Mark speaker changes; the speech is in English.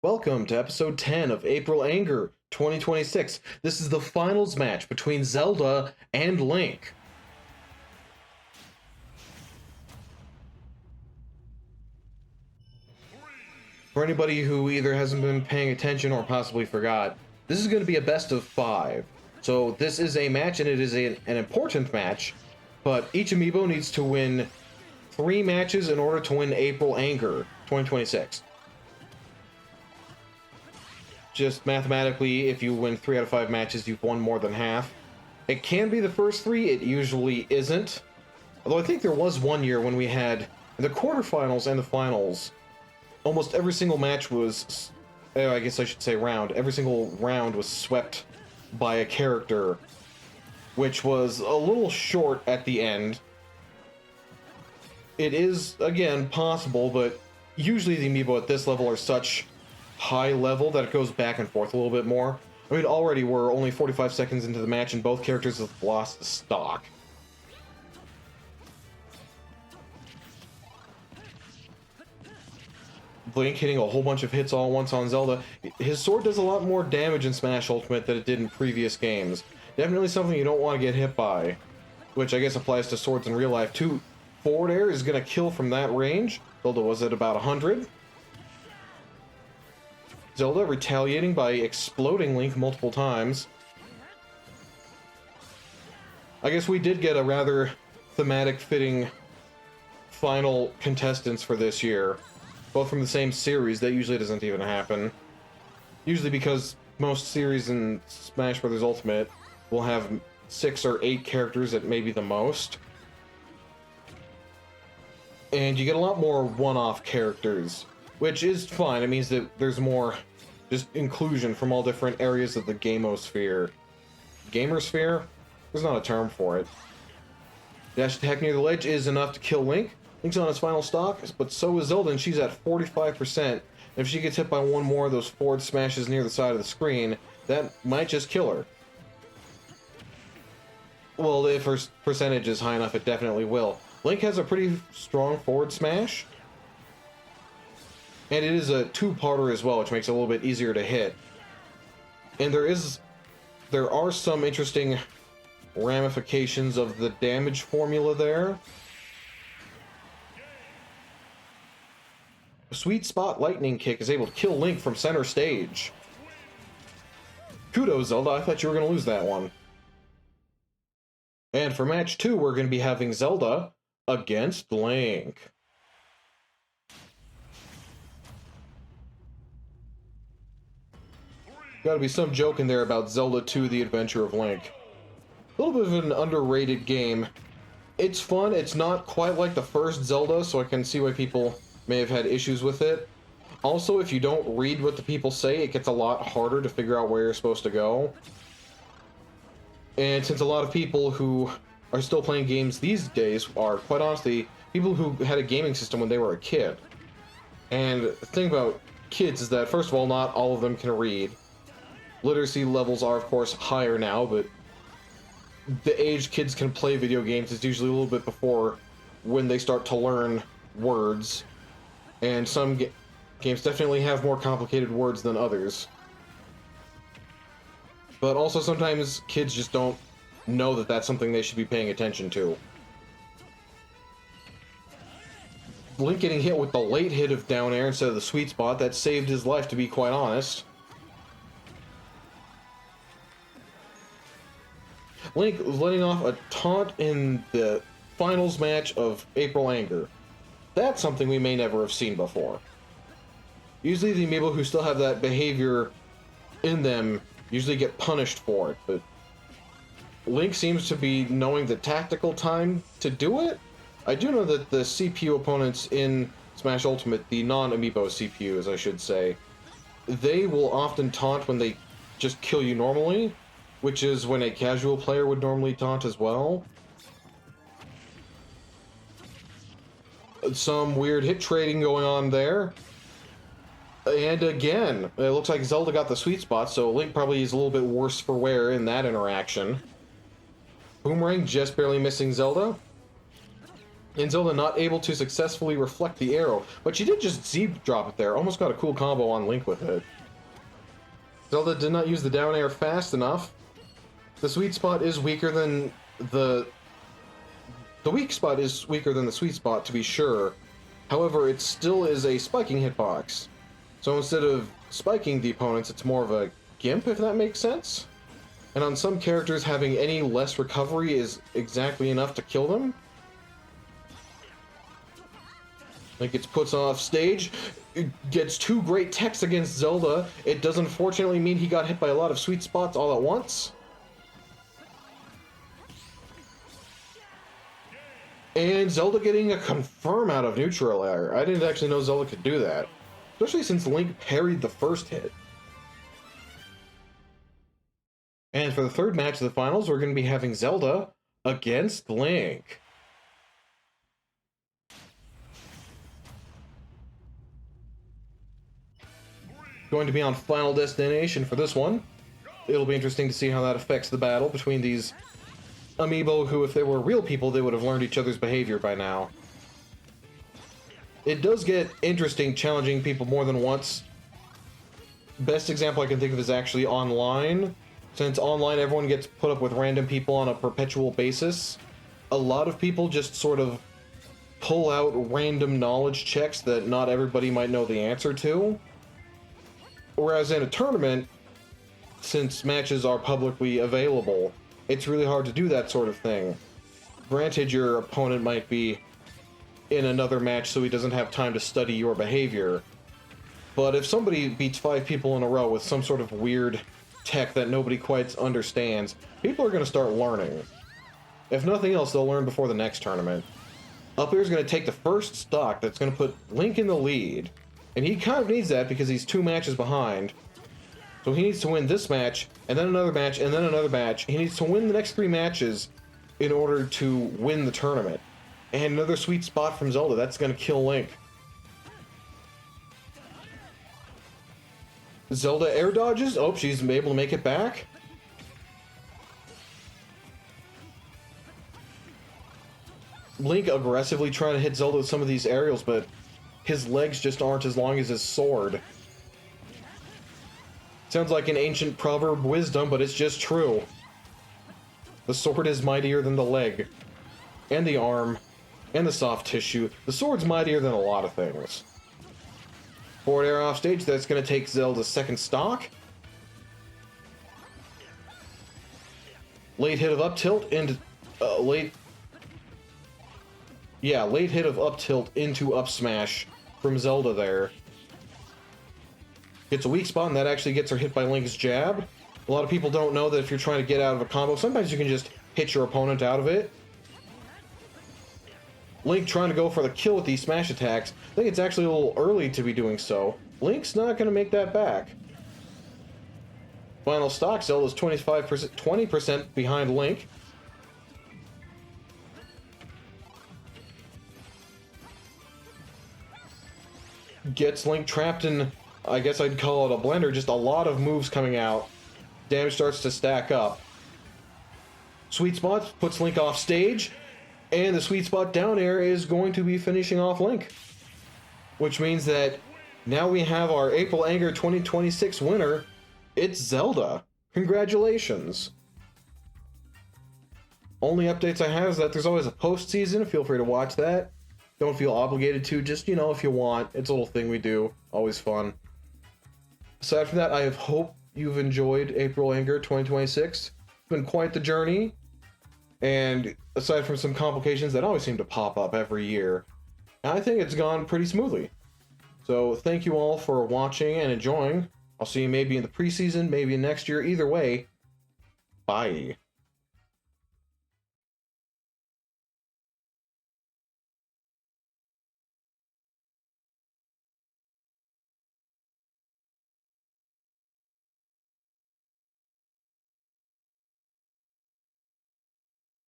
Speaker 1: Welcome to episode 10 of April Anger 2026. This is the finals match between Zelda and Link. For anybody who either hasn't been paying attention or possibly forgot, this is going to be a best of 5. So this is a match, and it is an important match, but each amiibo needs to win 3 matches in order to win April Anger 2026. Just mathematically, if you win 3 out of 5 matches, you've won more than half. It can be the first 3, it usually isn't. Although I think there was one year when we had, in the quarterfinals and the finals, almost every single match was, I guess I should say round, every single round was swept by a character, which was a little short at the end. It is, again, possible, but usually the amiibo at this level are such high level that it goes back and forth a little bit more. I mean, already we're only 45 seconds into the match and both characters have lost the stock. Link hitting a whole bunch of hits all at once on Zelda. His sword does a lot more damage in Smash Ultimate than it did in previous games. Definitely something you don't want to get hit by, which I guess applies to swords in real life too. Forward air is going to kill from that range. Zelda was at about 100. Zelda retaliating by exploding Link multiple times. I guess we did get a rather thematic fitting final contestants for this year. Both from the same series. That usually doesn't even happen. Usually because most series in Smash Bros. Ultimate will have 6 or 8 characters at maybe the most. And you get a lot more one-off characters, which is fine. It means that there's more just inclusion from all different areas of the gamosphere. Gamersphere? There's not a term for it. Dash attack near the ledge is enough to kill Link. Link's on his final stock, but so is Zelda, and she's at 45%. If she gets hit by one more of those forward smashes near the side of the screen, that might just kill her. Well, if her percentage is high enough, it definitely will. Link has a pretty strong forward smash. And it is a two-parter as well, which makes it a little bit easier to hit. And there are some interesting ramifications of the damage formula there. A sweet spot lightning kick is able to kill Link from center stage. Kudos, Zelda. I thought you were going to lose that one. And for match 2, we're going to be having Zelda against Link. Gotta be some joke in there about Zelda 2: The Adventure of Link. A little bit of an underrated game. It's fun. It's not quite like the first Zelda, so I can see why people may have had issues with it. Also, if you don't read what the people say, it gets a lot harder to figure out where you're supposed to go. And since a lot of people who are still playing games these days are, quite honestly, people who had a gaming system when they were a kid. And the thing about kids is that, first of all, not all of them can read. Literacy levels are, of course, higher now, but the age kids can play video games is usually a little bit before when they start to learn words. And some games definitely have more complicated words than others. But also sometimes kids just don't know that that's something they should be paying attention to. Link getting hit with the late hit of down air instead of the sweet spot, that saved his life, to be quite honest. Link letting off a taunt in the finals match of April Anger. That's something we may never have seen before. Usually the amiibo who still have that behavior in them usually get punished for it, but Link seems to be knowing the tactical time to do it. I do know that the CPU opponents in Smash Ultimate, the non-amiibo CPUs, I should say, they will often taunt when they just kill you normally, which is when a casual player would normally taunt as well. Some weird hit trading going on there. And again, it looks like Zelda got the sweet spot, so Link probably is a little bit worse for wear in that interaction. Boomerang just barely missing Zelda. And Zelda not able to successfully reflect the arrow, but she did just Z-drop it there. Almost got a cool combo on Link with it. Zelda did not use the down air fast enough. The sweet spot is weaker than the weak spot is weaker than the sweet spot, to be sure. However, it still is a spiking hitbox. So instead of spiking the opponents, it's more of a gimp, if that makes sense. And on some characters, having any less recovery is exactly enough to kill them. Link gets put off stage, it gets two great techs against Zelda. It does unfortunately mean he got hit by a lot of sweet spots all at once. And Zelda getting a confirm out of neutral air. I didn't actually know Zelda could do that. Especially since Link parried the first hit. And for the third match of the finals, we're going to be having Zelda against Link. Going to be on Final Destination for this one. It'll be interesting to see how that affects the battle between these amiibo who, if they were real people, they would have learned each other's behavior by now. It does get interesting challenging people more than once. Best example I can think of is actually online. Since online everyone gets put up with random people on a perpetual basis, a lot of people just sort of pull out random knowledge checks that not everybody might know the answer to. Whereas in a tournament, since matches are publicly available, it's really hard to do that sort of thing. Granted, your opponent might be in another match so he doesn't have time to study your behavior. But if somebody beats 5 people in a row with some sort of weird tech that nobody quite understands, people are going to start learning. If nothing else, they'll learn before the next tournament. Up here is going to take the first stock that's going to put Link in the lead. And he kind of needs that because he's 2 matches behind. So he needs to win this match, and then another match, and then another match. He needs to win the next 3 matches in order to win the tournament. And another sweet spot from Zelda. That's going to kill Link. Zelda air dodges. Oh, she's able to make it back. Link aggressively trying to hit Zelda with some of these aerials, but his legs just aren't as long as his sword. Sounds like an ancient proverb wisdom, but it's just true. The sword is mightier than the leg, and the arm, and the soft tissue. The sword's mightier than a lot of things. Forward air off stage, that's going to take Zelda's second stock. Late hit of up tilt into... late hit of up tilt into up smash from Zelda there. Gets a weak spot, and that actually gets her hit by Link's jab. A lot of people don't know that if you're trying to get out of a combo, sometimes you can just hit your opponent out of it. Link trying to go for the kill with these smash attacks. I think it's actually a little early to be doing so. Link's not going to make that back. Final stock, Zelda's 20% behind Link. Gets Link trapped in, I guess I'd call it a blender, just a lot of moves coming out. Damage starts to stack up. Sweet spot puts Link off stage, and the sweet spot down air is going to be finishing off Link. Which means that now we have our April Anger 2026 winner. It's Zelda. Congratulations. Only updates I have is that there's always a post-season. Feel free to watch that. Don't feel obligated to, just, you know, if you want. It's a little thing we do. Always fun. Aside from that, I hope you've enjoyed April Anger 2026. It's been quite the journey. And aside from some complications that always seem to pop up every year, I think it's gone pretty smoothly. So thank you all for watching and enjoying. I'll see you maybe in the preseason, maybe next year. Either way, bye.